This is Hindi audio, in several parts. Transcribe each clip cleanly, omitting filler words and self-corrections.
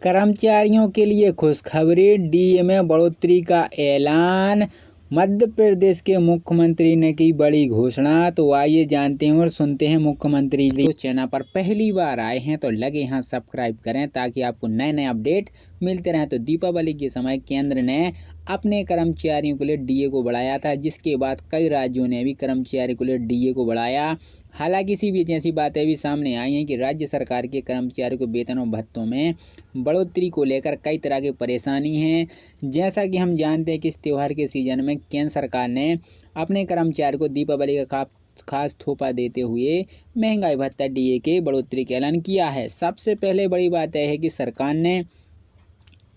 कर्मचारियों के लिए खुशखबरी, डीए में बढ़ोतरी का ऐलान। मध्य प्रदेश के मुख्यमंत्री ने की बड़ी घोषणा। तो आइए जानते हैं और सुनते हैं मुख्यमंत्री जी। तो चैनल पर पहली बार आए हैं तो लगे यहाँ सब्सक्राइब करें ताकि आपको नए नए अपडेट मिलते रहें। तो दीपावली के समय केंद्र ने अपने कर्मचारियों के लिए डीए को बढ़ाया था, जिसके बाद कई राज्यों ने भी कर्मचारियों के लिए डीए को बढ़ाया। हालांकि इसी बीच ऐसी बातें भी सामने आई हैं कि राज्य सरकार के कर्मचारियों को वेतन और भत्तों में बढ़ोतरी को लेकर कई तरह की परेशानी है। जैसा कि हम जानते हैं कि इस त्यौहार के सीजन में केंद्र सरकार ने अपने कर्मचारियों को दीपावली का खास तोहफा देते हुए महंगाई भत्ता डीए के बढ़ोतरी का ऐलान किया है। सबसे पहले बड़ी बात यह है कि सरकार ने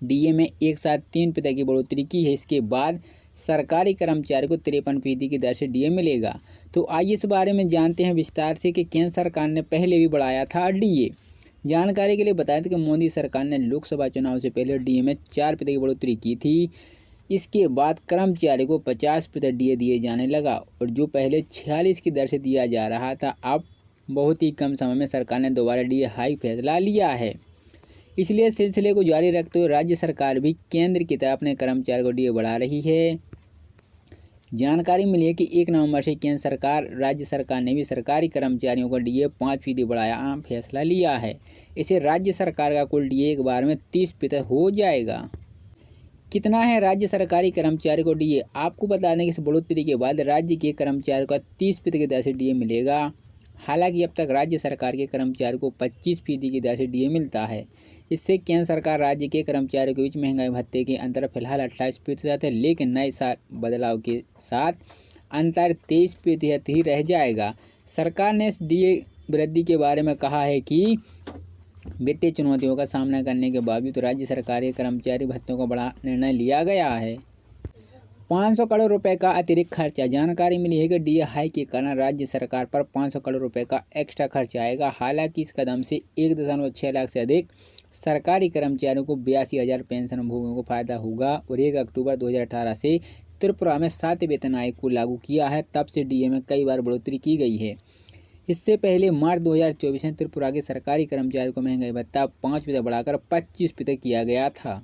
डीए में एक साथ 3% की बढ़ोतरी की है। इसके बाद सरकारी कर्मचारी को 53% की दर से डीए मिलेगा। तो आइए इस बारे में जानते हैं विस्तार से कि केंद्र सरकार ने पहले भी बढ़ाया था डीए। जानकारी के लिए बताया था कि मोदी सरकार ने लोकसभा चुनाव से पहले डीए में 4% की बढ़ोतरी की थी। इसके बाद कर्मचारी को 50% डीए दिए जाने लगा और जो पहले 46 की दर से दिया जा रहा था, अब बहुत ही कम समय में सरकार ने दोबारा डीए हाई फैसला लिया है। इसलिए सिलसिले को जारी रखते हुए राज्य सरकार भी केंद्र की तरफ अपने कर्मचारी को डीए बढ़ा रही है। जानकारी मिली है कि 1 नवंबर से केंद्र सरकार राज्य सरकार ने भी सरकारी कर्मचारियों को डीए 5% बढ़ाया फैसला लिया है। इसे राज्य सरकार का कुल डीए एक बार में 30% हो जाएगा। कितना है राज्य सरकारी कर्मचारी को डीए? आपको बता दें कि इस बढ़ोतरी के बाद राज्य के कर्मचारियों का 30% की दर से डीए मिलेगा। हालांकि अब तक राज्य सरकार के कर्मचारियों को 25% की दर से डीए मिलता है। इससे केंद्र सरकार राज्य के कर्मचारियों के बीच महंगाई भत्ते के अंतर फिलहाल 28% है, लेकिन नए साल बदलाव के साथ अंतर 23% ही रह जाएगा। सरकार ने इस डीए वृद्धि के बारे में कहा है कि वित्तीय चुनौतियों का सामना करने के बावजूद राज्य सरकार के कर्मचारी भत्तों को बढ़ा निर्णय लिया गया है। 500 करोड़ रुपए का अतिरिक्त खर्चा। जानकारी मिली है कि डीए हाइक के कारण राज्य सरकार पर 500 करोड़ रुपए का एक्स्ट्रा खर्च आएगा। हालांकि इस कदम से 1.6 लाख से अधिक सरकारी कर्मचारियों को 82,000 पेंशनभोगियों को फायदा होगा। और 1 अक्टूबर 2018 से त्रिपुरा में 7 वेतन आयोग को लागू किया है। तब से डीए में कई बार बढ़ोतरी की गई है। इससे पहले मार्च 2024 में त्रिपुरा के सरकारी कर्मचारियों को महंगाई भत्ता 5% बढ़ाकर 25% किया गया था।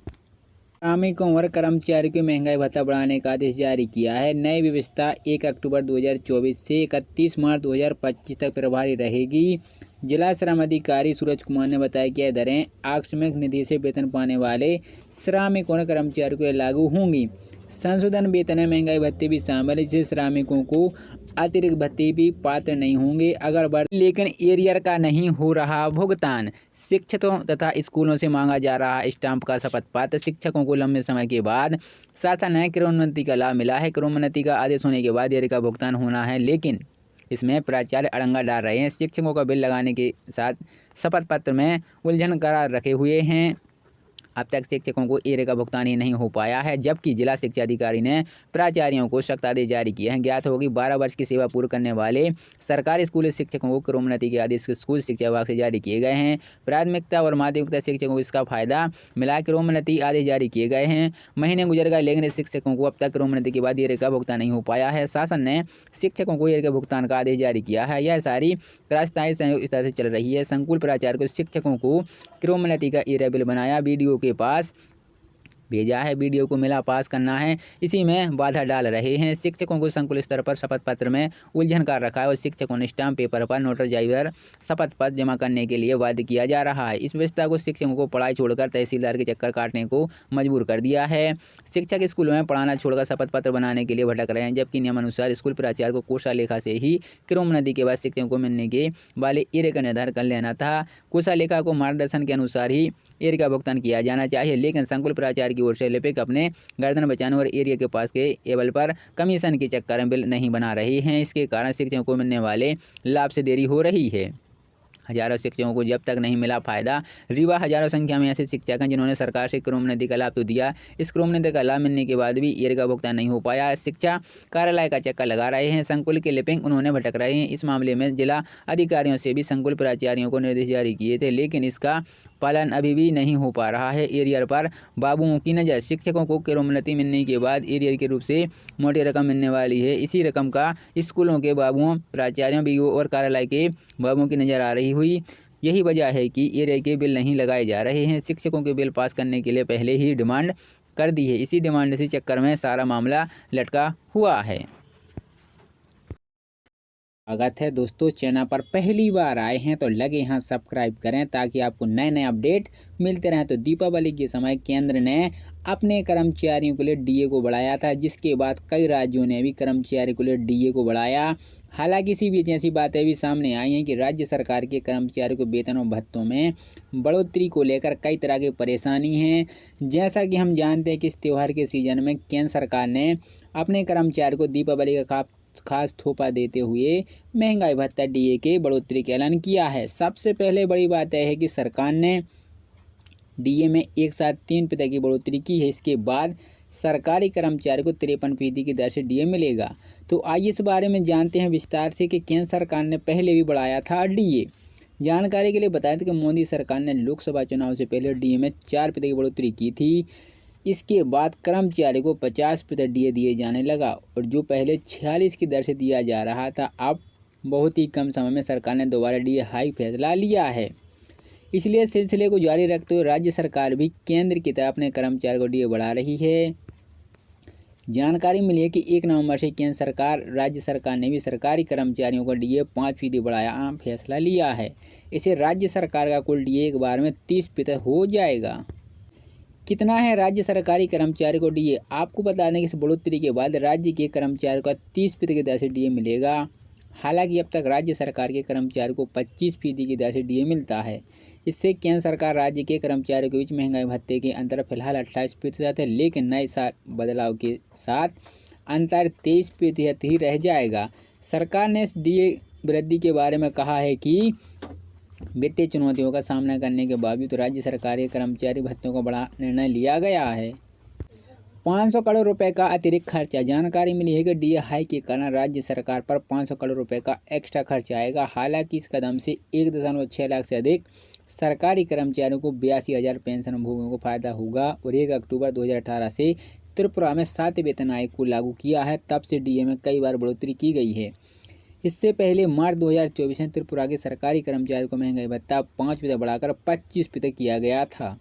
श्रमिकों और कर्मचारियों को महंगाई भत्ता बढ़ाने का आदेश जारी किया है। नई व्यवस्था 1 अक्टूबर 2024 से 31 मार्च 2025 तक प्रभावी रहेगी। जिला श्रम अधिकारी सूरज कुमार ने बताया कि यह दरें आकस्मिक निधि से वेतन पाने वाले श्रमिकों और कर्मचारियों के लिए लागू होंगी। संशोधन वेतन में महंगाई भत्ते भी शामिल है, जिससे श्रमिकों को अतिरिक्त भत्ते भी पात्र नहीं होंगे अगर लेकिन एरियर का नहीं हो रहा भुगतान। शिक्षकों तथा स्कूलों से मांगा जा रहा स्टाम्प का शपथ पत्र। शिक्षकों को लंबे समय के बाद शासन है क्रमोन्नति का लाभ मिला है। क्रमोन्नति का आदेश होने के बाद एरियर का भुगतान होना है, लेकिन इसमें प्राचार्य अड़ंगा डाल रहे हैं। शिक्षकों का बिल लगाने के साथ शपथ पत्र में उलझन करार रखे हुए हैं। अब तक शिक्षकों को एरियर का भुगतान ही नहीं हो पाया है, जबकि जिला शिक्षा अधिकारी ने प्राचार्यों को सख्त आदेश जारी किए हैं। ज्ञात होगी 12 वर्ष की सेवा पूर्ण करने वाले सरकारी स्कूली शिक्षकों को क्रमोन्नति के आदेश स्कूल शिक्षा विभाग से जारी किए गए हैं। प्राथमिकता और माध्यमिकता शिक्षकों को इसका फायदा मिला। क्रमोन्नति आदेश जारी किए गए हैं। महीने गुजर गए, लेकिन शिक्षकों को अब तक क्रमोन्नति के बाद एरियर का भुगतान नहीं हो पाया है। शासन ने शिक्षकों को एरियर के भुगतान का आदेश जारी किया है। यह सारी प्रास्थायी संयोग इस तरह से चल रही है। संकुल प्राचार्य को शिक्षकों को क्रमोन्नति का एरियर बिल बनाया, वीडियो के पास भेजा है, वीडियो को मिला पास करना है, इसी में बाधा डाल रहे हैं। शिक्षकों को संकुल स्तर पर शपथ पत्र में उलझन कर रखा है और शिक्षकों ने स्टाम्प पेपर पर नोटराइजर शपथ पत्र जमा करने के लिए बाध्य किया जा रहा है। इस व्यवस्था को शिक्षकों को पढ़ाई छोड़कर तहसीलदार के चक्कर काटने को मजबूर कर दिया है। शिक्षक स्कूलों में पढ़ाना छोड़कर शपथ पत्र बनाने के लिए भटक रहे हैं, जबकि नियमानुसार स्कूल प्राचार्य को कोषा लेखा से ही क्रमोन्नति के बाद शिक्षकों को मिलने के वाले एरियर का निर्धारण कर लेना था। कोषा लेखा को मार्गदर्शन के अनुसार ही एरियर का भुगतान किया जाना चाहिए, लेकिन संकुल प्राचार्य की ओर से लिपिक अपने गर्दन बचाने और एरियर के पास के एवल पर कमीशन के चक्कर में बिल नहीं बना रहे हैं। इसके कारण शिक्षकों को मिलने वाले लाभ से देरी हो रही है। हजारों शिक्षकों को जब तक नहीं मिला फायदा। रीवा हजारों संख्या में ऐसे शिक्षक हैं जिन्होंने सरकार से क्रमोन्नति का लाभ तो दिया, इस क्रमोन्नति का लाभ मिलने के बाद भी एरियर का भुगतान नहीं हो पाया। शिक्षा कार्यालय का चक्कर लगा रहे हैं, संकुल के लिपिक उन्होंने भटक रहे हैं। इस मामले में जिला अधिकारियों से भी संकुल प्राचार्यों को निर्देश जारी किए थे, लेकिन इसका पालन अभी भी नहीं हो पा रहा है। एरियर पर बाबुओं की नज़र। शिक्षकों को क्रमोन्नति मिलने के बाद एरियर के रूप से मोटी रकम मिलने वाली है। इसी रकम का स्कूलों के बाबुओं, प्राचार्यों, बीओ और कार्यालय के बाबुओं की नज़र आ रही हुई। यही वजह है कि ये के बिल नहीं लगाए जा रहे हैं। शिक्षकों के बिल पास करने के लिए पहले ही डिमांड कर दी है। इसी डिमांड से चक्कर में सारा मामला लटका हुआ है। स्वागत है दोस्तों, चैनल पर पहली बार आए हैं तो लगे यहाँ सब्सक्राइब करें ताकि आपको नए नए अपडेट मिलते रहें। तो दीपावली के समय केंद्र ने अपने कर्मचारियों के लिए डीए को बढ़ाया था, जिसके बाद कई राज्यों ने भी कर्मचारियों के लिए डीए को बढ़ाया। हालांकि इसी बीच ऐसी बातें भी सामने आई हैं कि राज्य सरकार के कर्मचारियों को वेतन और भत्तों में बढ़ोतरी को लेकर कई तरह की परेशानी है। जैसा कि हम जानते हैं कि इस त्यौहार के सीजन में केंद्र सरकार ने अपने कर्मचारियों को दीपावली का खास तोहफा देते हुए महंगाई भत्ता डीए के बढ़ोतरी का ऐलान किया है। सबसे पहले बड़ी बात यह है कि सरकार ने डीए में एक साथ 3% की बढ़ोतरी की है। इसके बाद सरकारी कर्मचारी को 53% की दर से डीए मिलेगा। तो आइए इस बारे में जानते हैं विस्तार से कि केंद्र सरकार ने पहले भी बढ़ाया था डीए। जानकारी के लिए बताया था कि मोदी सरकार ने लोकसभा चुनाव से पहले डीए में 4% की बढ़ोतरी की थी। इसके बाद कर्मचारी को 50% डीए दिए जाने लगा और जो पहले 46 की दर से दिया जा रहा था, अब बहुत ही कम समय में सरकार ने दोबारा डीए हाई फैसला लिया है। इसलिए सिलसिले को जारी रखते हुए राज्य सरकार भी केंद्र की तरफ अपने कर्मचारी को डीए बढ़ा रही है। जानकारी मिली है कि 1 नवंबर से केंद्र सरकार राज्य सरकार ने भी सरकारी कर्मचारियों का डीए 5% बढ़ाया फैसला लिया है। इसे राज्य सरकार का कुल डीए एक बार में 30% हो जाएगा। कितना है राज्य सरकारी कर्मचारी को डीए? आपको बता दें कि इस बढ़ोतरी के बाद राज्य के कर्मचारियों का 30% की दर से डीए मिलेगा। हालांकि अब तक राज्य सरकार के कर्मचारियों को 25% की दर से डीए मिलता है। इससे केंद्र सरकार राज्य के कर्मचारियों के बीच महंगाई भत्ते के अंतर फिलहाल 28% है, लेकिन नए साल बदलाव के साथ अंतर 23% ही रह जाएगा। सरकार ने इस डीए वृद्धि के बारे में कहा है कि वित्तीय चुनौतियों का सामना करने के बावजूद राज्य सरकार के कर्मचारी भत्तों को बड़ा निर्णय लिया गया है। 500 करोड़ रुपए का अतिरिक्त खर्चा। जानकारी मिली है कि डीए हाइक के कारण राज्य सरकार पर 500 करोड़ रुपए का एक्स्ट्रा खर्च आएगा। हालांकि इस कदम से 1.6 लाख से अधिक सरकारी कर्मचारियों को 82,000 पेंशनभोगियों को फायदा होगा और 1 अक्टूबर 2018 से त्रिपुरा में 7 वेतन आयोग को लागू किया है। तब से डीए में कई बार बढ़ोतरी की गई है। इससे पहले मार्च 2024 में त्रिपुरा के सरकारी कर्मचारियों को महंगाई भत्ता 5% बढ़ाकर 25% किया गया था।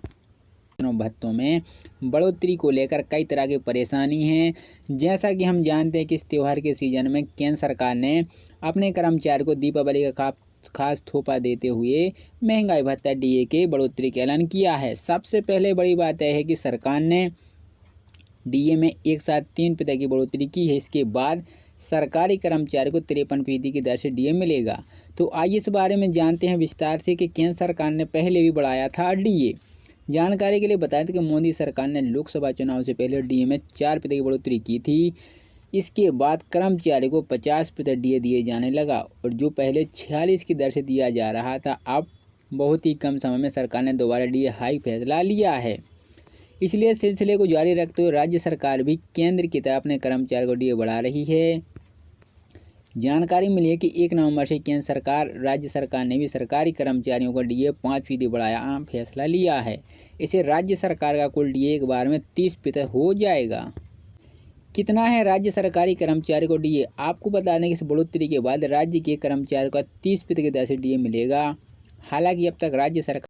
भत्तों में बढ़ोतरी को लेकर कई तरह की परेशानी है। जैसा कि हम जानते हैं कि इस त्यौहार के सीजन में केंद्र सरकार ने अपने कर्मचारियों को दीपावली का खास तोहफा देते हुए महंगाई भत्ता डीए के बढ़ोतरी का ऐलान किया है। सबसे पहले बड़ी बात यह है कि सरकार ने डीए में एक साथ 3% की बढ़ोतरी की है। इसके बाद सरकारी कर्मचारी को 53% की दर से डीए मिलेगा। तो आइए इस बारे में जानते हैं विस्तार से कि केंद्र सरकार ने पहले भी बढ़ाया था डीए। जानकारी के लिए बताया था कि मोदी सरकार ने लोकसभा चुनाव से पहले डीए में 4% की बढ़ोतरी की थी। इसके बाद कर्मचारी को 50% डीए दिए जाने लगा और जो पहले 46 की दर से दिया जा रहा था, अब बहुत ही कम समय में सरकार ने दोबारा डीए हाई फैसला लिया है। इसलिए सिलसिले को जारी रखते हुए राज्य सरकार भी केंद्र की तरफ अपने कर्मचारी को डीए बढ़ा रही है। जानकारी मिली है कि 1 नवंबर से केंद्र सरकार राज्य सरकार ने भी सरकारी कर्मचारियों का डीए 5% बढ़ाया फैसला लिया है। इसे राज्य सरकार का कुल डीए एक बार में 30% हो जाएगा। कितना है राज्य सरकारी कर्मचारी को डीए? आपको बता दें कि इस बढ़ोतरी के बाद राज्य के कर्मचारियों का 30% की दर से डीए मिलेगा। हालांकि अब तक राज्य सरकार